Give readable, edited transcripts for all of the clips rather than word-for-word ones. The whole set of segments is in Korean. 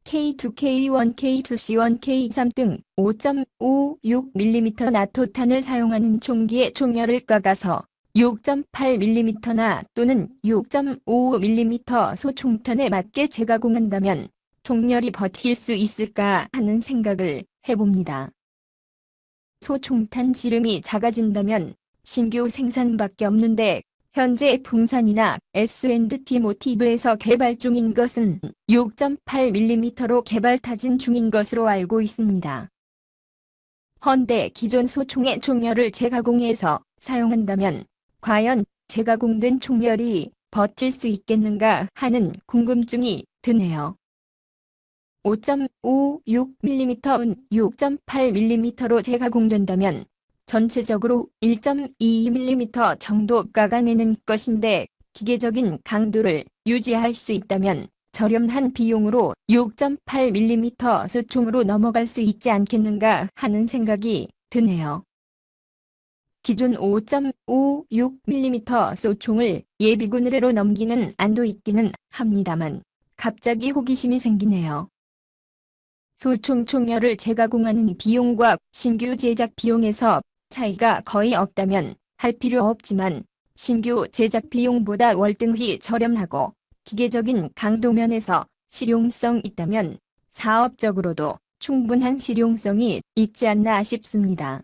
K2, K1, K2C1, K3 등 5.56mm 나토탄을 사용하는 총기의 총열을 깎아서 6.8mm나 또는 6.55mm 소총탄에 맞게 재가공한다면 총열이 버틸 수 있을까 하는 생각을 해봅니다. 소총탄 지름이 작아진다면 신규 생산밖에 없는데 현재 풍산이나 S&T 모티브에서 개발 중인 것은 6.8mm로 개발 타진 중인 것으로 알고 있습니다. 헌데 기존 소총의 총열을 재가공해서 사용한다면 과연 재가공된 총열이 버틸 수 있겠는가 하는 궁금증이 드네요. 5.56mm은 6.8mm로 재가공된다면 전체적으로 1.2mm 정도 깎아내는 것인데 기계적인 강도를 유지할 수 있다면 저렴한 비용으로 6.8mm 소총으로 넘어갈 수 있지 않겠는가 하는 생각이 드네요. 기존 5.56mm 소총을 예비군 의뢰로 넘기는 안도 있기는 합니다만 갑자기 호기심이 생기네요. 소총 총열을 재가공하는 비용과 신규 제작 비용에서 차이가 거의 없다면 할 필요 없지만 신규 제작 비용보다 월등히 저렴하고 기계적인 강도면에서 실용성 있다면 사업적으로도 충분한 실용성이 있지 않나 싶습니다.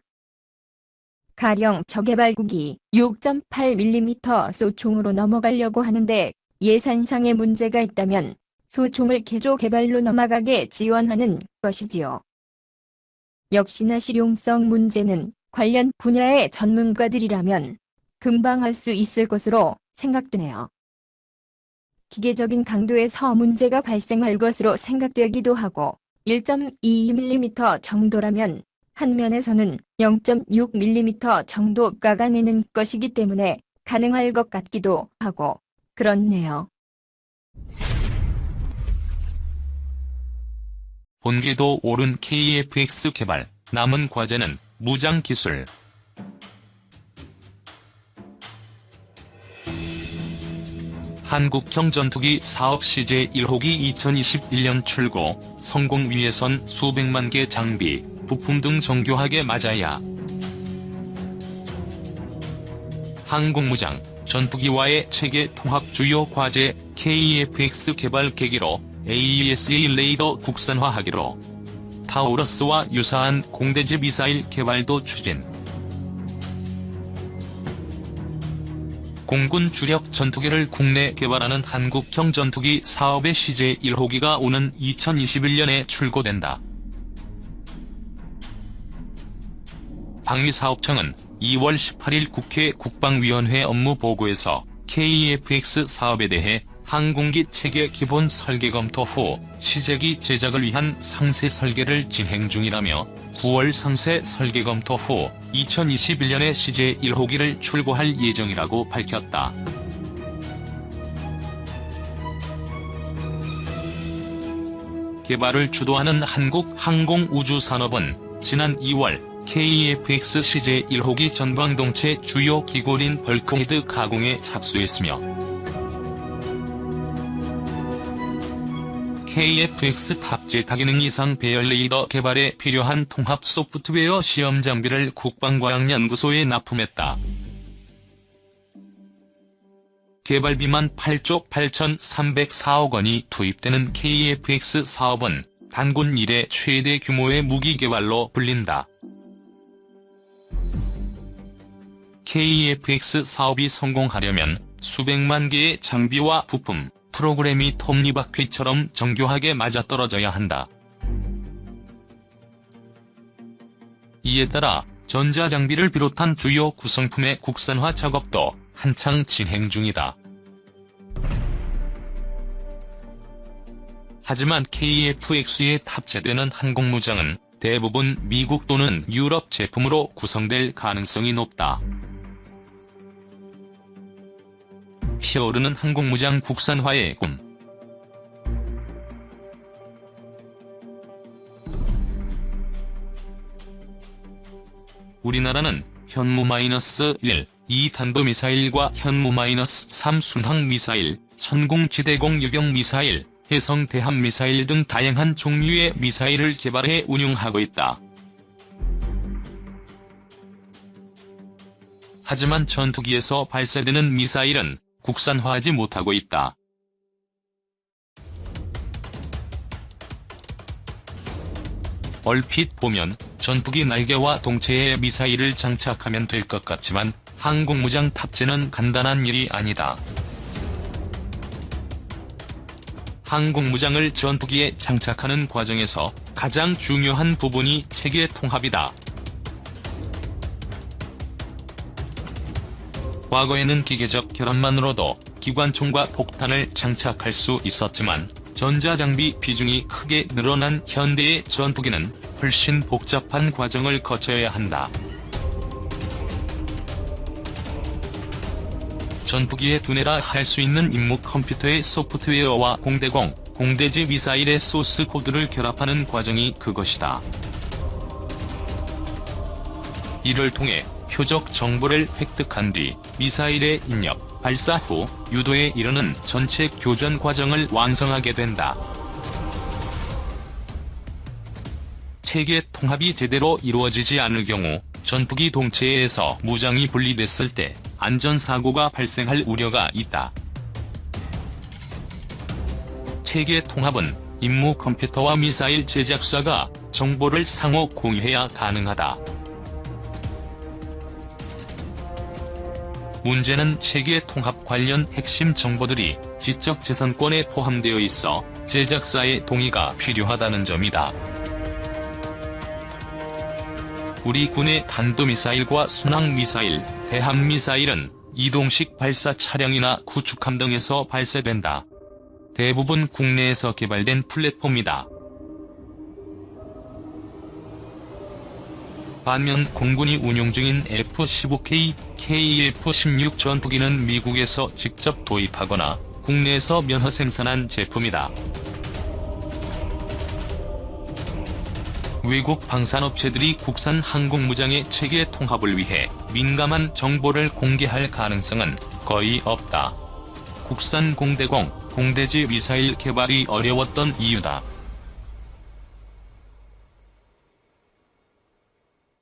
가령 저개발국이 6.8mm 소총으로 넘어가려고 하는데 예산상의 문제가 있다면 소총을 개조 개발로 넘어가게 지원하는 것이지요. 역시나 실용성 문제는 관련 분야의 전문가들이라면 금방 할 수 있을 것으로 생각되네요. 기계적인 강도에서 문제가 발생할 것으로 생각되기도 하고 1.2mm 정도라면 한 면에서는 0.6mm 정도 깎아내는 것이기 때문에 가능할 것 같기도 하고 그렇네요. 본궤도 오른 KF-X 개발, 남은 과제는 무장 기술. 한국형 전투기 사업 시제 1호기 2021년 출고, 성공 위해선 수백만 개 장비, 부품 등 정교하게 맞아야. 항공무장, 전투기와의 체계 통합 주요 과제 KF-X 개발 계기로 AESA 레이더 국산화하기로. 타우러스와 유사한 공대지 미사일 개발도 추진. 공군 주력 전투기를 국내 개발하는 한국형 전투기 사업의 시제 1호기가 오는 2021년에 출고된다. 방위사업청은 2월 18일 국회 국방위원회 업무보고에서 KF-X 사업에 대해 항공기 체계 기본 설계 검토 후 시제기 제작을 위한 상세 설계를 진행 중이라며 9월 상세 설계 검토 후 2021년에 시제 1호기를 출고할 예정이라고 밝혔다. 개발을 주도하는 한국항공우주산업은 지난 2월 KF-X 시제 1호기 전방동체 주요 기골인 벌크헤드 가공에 착수했으며 KF-X 탑재 다기능 이상 배열 레이더 개발에 필요한 통합 소프트웨어 시험 장비를 국방과학연구소에 납품했다. 개발비만 8조 8,304억 원이 투입되는 KF-X 사업은 단군 이래 최대 규모의 무기 개발로 불린다. KF-X 사업이 성공하려면 수백만 개의 장비와 부품, 프로그램이 톱니바퀴처럼 정교하게 맞아떨어져야 한다. 이에 따라 전자장비를 비롯한 주요 구성품의 국산화 작업도 한창 진행 중이다. 하지만 KF-X에 탑재되는 항공무장은 대부분 미국 또는 유럽 제품으로 구성될 가능성이 높다. 피어오르는 항공무장 국산화의 꿈. 우리나라는 현무-1, 2 탄도미사일과 현무-3 순항미사일, 천공지대공 유경 미사일, 해성 대함미사일 등 다양한 종류의 미사일을 개발해 운용하고 있다. 하지만 전투기에서 발사되는 미사일은 국산화하지 못하고 있다. 얼핏 보면 전투기 날개와 동체에 미사일을 장착하면 될 것 같지만 항공무장 탑재는 간단한 일이 아니다. 항공무장을 전투기에 장착하는 과정에서 가장 중요한 부분이 체계 통합이다. 과거에는 기계적 결합만으로도 기관총과 폭탄을 장착할 수 있었지만 전자장비 비중이 크게 늘어난 현대의 전투기는 훨씬 복잡한 과정을 거쳐야 한다. 전투기에 두뇌라 할 수 있는 임무 컴퓨터의 소프트웨어와 공대공, 공대지 미사일의 소스 코드를 결합하는 과정이 그것이다. 이를 통해 표적 정보를 획득한 뒤 미사일의 입력, 발사 후 유도에 이르는 전체 교전 과정을 완성하게 된다. 체계 통합이 제대로 이루어지지 않을 경우 전투기 동체에서 무장이 분리됐을 때 안전사고가 발생할 우려가 있다. 체계 통합은 임무 컴퓨터와 미사일 제작사가 정보를 상호 공유해야 가능하다. 문제는 체계 통합 관련 핵심 정보들이 지적재산권에 포함되어 있어 제작사의 동의가 필요하다는 점이다. 우리 군의 탄도미사일과 순항미사일, 대함미사일은 이동식 발사 차량이나 구축함 등에서 발사된다. 대부분 국내에서 개발된 플랫폼이다. 반면 공군이 운용 중인 F-15K, KF-16 전투기는 미국에서 직접 도입하거나 국내에서 면허 생산한 제품이다. 외국 방산업체들이 국산 항공무장의 체계 통합을 위해 민감한 정보를 공개할 가능성은 거의 없다. 국산 공대공, 공대지 미사일 개발이 어려웠던 이유다.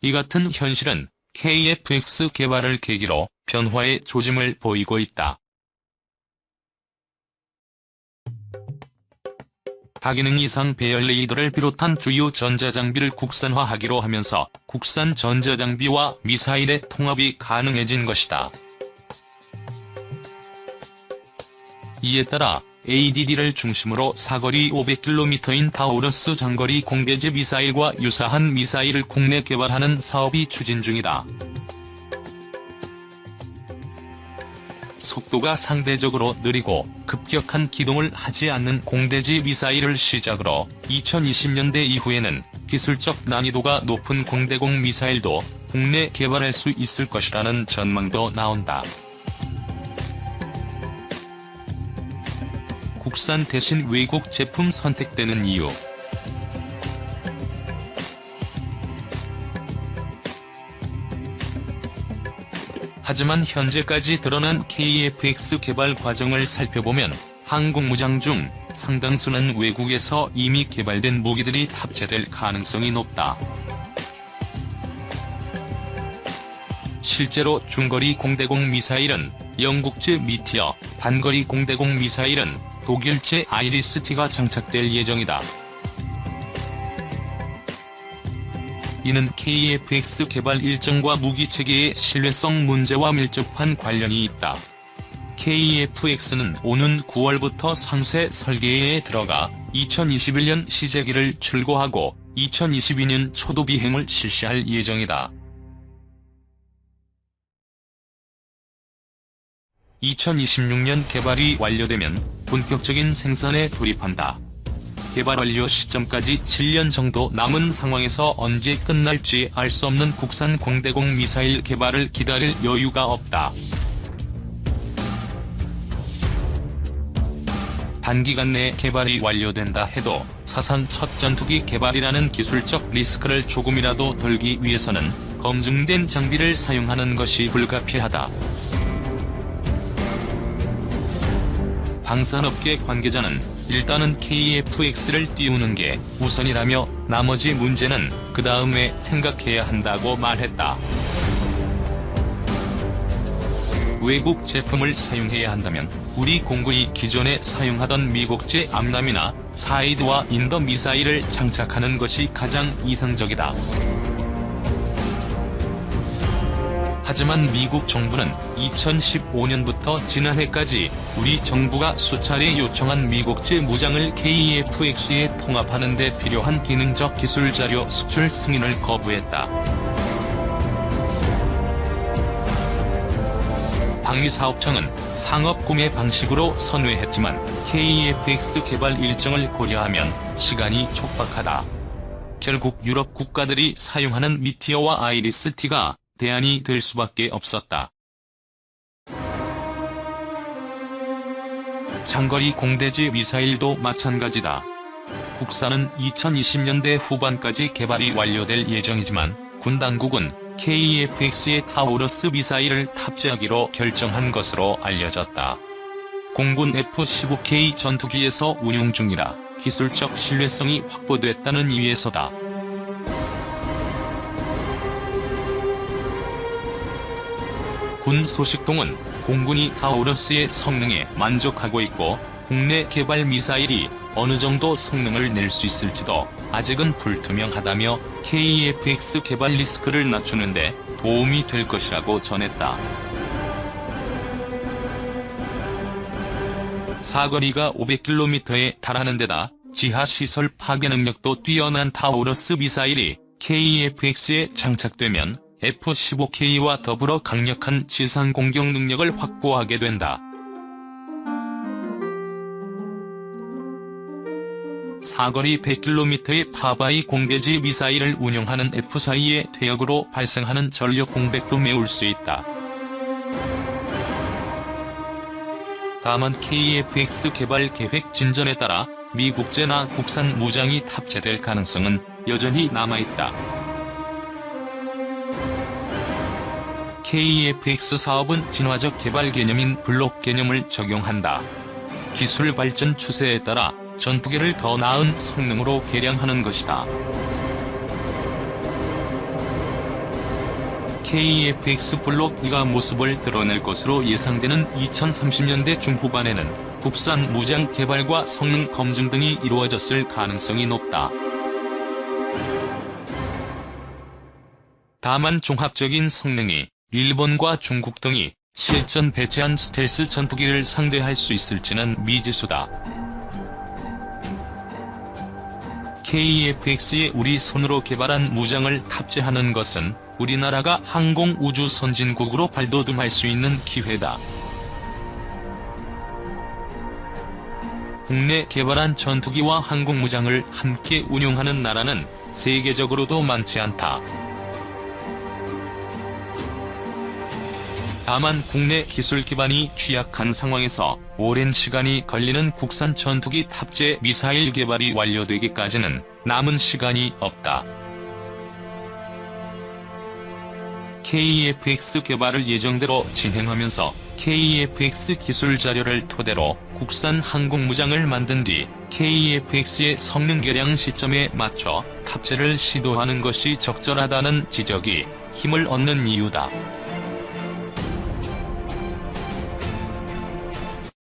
이 같은 현실은 KF-X 개발을 계기로 변화의 조짐을 보이고 있다. 다기능 이상 배열 레이더를 비롯한 주요 전자장비를 국산화하기로 하면서 국산 전자장비와 미사일의 통합이 가능해진 것이다. 이에 따라 ADD를 중심으로 사거리 500km인 타우러스 장거리 공대지 미사일과 유사한 미사일을 국내 개발하는 사업이 추진 중이다. 속도가 상대적으로 느리고 급격한 기동을 하지 않는 공대지 미사일을 시작으로 2020년대 이후에는 기술적 난이도가 높은 공대공 미사일도 국내 개발할 수 있을 것이라는 전망도 나온다. 국산 대신 외국 제품 선택되는 이유. 하지만 현재까지 드러난 KF-X 개발 과정을 살펴보면 항공무장 중 상당수는 외국에서 이미 개발된 무기들이 탑재될 가능성이 높다. 실제로 중거리 공대공 미사일은 영국제 미티어, 단거리 공대공 미사일은 독일제 아이리스-T가 장착될 예정이다. 이는 KF-X 개발 일정과 무기체계의 신뢰성 문제와 밀접한 관련이 있다. KF-X는 오는 9월부터 상세 설계에 들어가 2021년 시제기를 출고하고 2022년 초도 비행을 실시할 예정이다. 2026년 개발이 완료되면 본격적인 생산에 돌입한다. 개발 완료 시점까지 7년 정도 남은 상황에서 언제 끝날지 알 수 없는 국산 공대공 미사일 개발을 기다릴 여유가 없다. 단기간 내에 개발이 완료된다 해도 사상 첫 전투기 개발이라는 기술적 리스크를 조금이라도 덜기 위해서는 검증된 장비를 사용하는 것이 불가피하다. 방산업계 관계자는 일단은 KF-X를 띄우는 게 우선이라며 나머지 문제는 그 다음에 생각해야 한다고 말했다. 외국 제품을 사용해야 한다면 우리 공군이 기존에 사용하던 미국제 암람이나 사이드와 인더 미사일을 장착하는 것이 가장 이상적이다. 하지만 미국 정부는 2015년부터 지난해까지 우리 정부가 수차례 요청한 미국제 무장을 KF-X에 통합하는 데 필요한 기능적 기술 자료 수출 승인을 거부했다. 방위사업청은 상업 구매 방식으로 선회했지만 KF-X 개발 일정을 고려하면 시간이 촉박하다. 결국 유럽 국가들이 사용하는 미티어와 아이리스-T가 대안이 될 수밖에 없었다. 장거리 공대지 미사일도 마찬가지다. 국산은 2020년대 후반까지 개발이 완료될 예정이지만 군 당국은 KF-X에 타우러스 미사일을 탑재하기로 결정한 것으로 알려졌다. 공군 F-15K 전투기에서 운용 중이라 기술적 신뢰성이 확보됐다는 이유에서다. 군 소식통은 공군이 타우러스의 성능에 만족하고 있고 국내 개발 미사일이 어느 정도 성능을 낼 수 있을지도 아직은 불투명하다며 KF-X 개발 리스크를 낮추는데 도움이 될 것이라고 전했다. 사거리가 500km에 달하는 데다 지하시설 파괴 능력도 뛰어난 타우러스 미사일이 KF-X에 장착되면 F-15K와 더불어 강력한 지상 공격 능력을 확보하게 된다. 사거리 100km의 파바이 공대지 미사일을 운용하는 F-4E의 퇴역으로 발생하는 전력 공백도 메울 수 있다. 다만 KF-X 개발 계획 진전에 따라 미국제나 국산 무장이 탑재될 가능성은 여전히 남아있다. KF-X 사업은 진화적 개발 개념인 블록 개념을 적용한다. 기술 발전 추세에 따라 전투기를 더 나은 성능으로 개량하는 것이다. KF-X 블록 2가 모습을 드러낼 것으로 예상되는 2030년대 중후반에는 국산 무장 개발과 성능 검증 등이 이루어졌을 가능성이 높다. 다만 종합적인 성능이 일본과 중국 등이 실전 배치한 스텔스 전투기를 상대할 수 있을지는 미지수다. KF-X에 우리 손으로 개발한 무장을 탑재하는 것은 우리나라가 항공 우주 선진국으로 발돋움할 수 있는 기회다. 국내 개발한 전투기와 항공무장을 함께 운용하는 나라는 세계적으로도 많지 않다. 다만 국내 기술 기반이 취약한 상황에서 오랜 시간이 걸리는 국산 전투기 탑재 미사일 개발이 완료되기까지는 남은 시간이 없다. KF-X 개발을 예정대로 진행하면서 KF-X 기술 자료를 토대로 국산 항공무장을 만든 뒤 KF-X의 성능 개량 시점에 맞춰 탑재를 시도하는 것이 적절하다는 지적이 힘을 얻는 이유다.